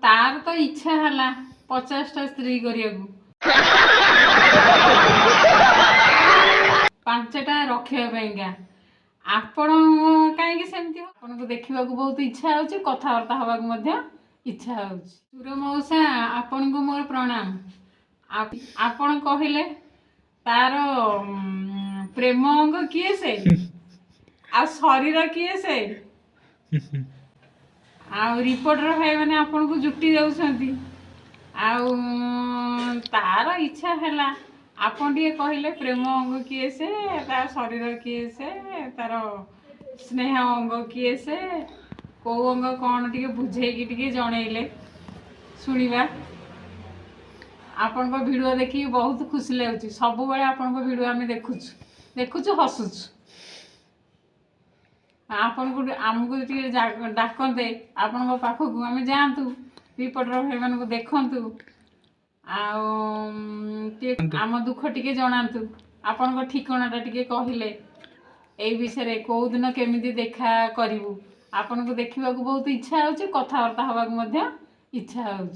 तार तो इच्छा है 50टा स्त्री करिया 5टा रखा आपण कहीं सेमती आपन को देखा बहुत इच्छा हो कथबार्ता हवा इच्छा हो सुर मौसा आपण को मोर प्रणाम आपण कहले तार प्रेम अंग किए से आ शरीर किए से आ रिपोर्टर भाई मैंने आपन को जुटी जाउछंती तार इच्छा है आपन टे कहले प्रेम अंग किए से तार शरीर किए से तार स्नेह अंग किए से कौ अंग कौन टे बुझे जनइले शुणा आपण भिडियो देखी बहुत खुशी लगुच सब बेले आपण भिडियो आम देखुचु हसुचु आपन को आमको डाकते आपण पाखक आम जातु रिपोर्टर भाई मान को देखु आम दुख टे जनातु आपण ठिकाना टे कहले ये विषय कौ दिन केमी देखा करूँ आपन को देखा बहुत इच्छा हो कथबार्ता हवा इच्छा हो।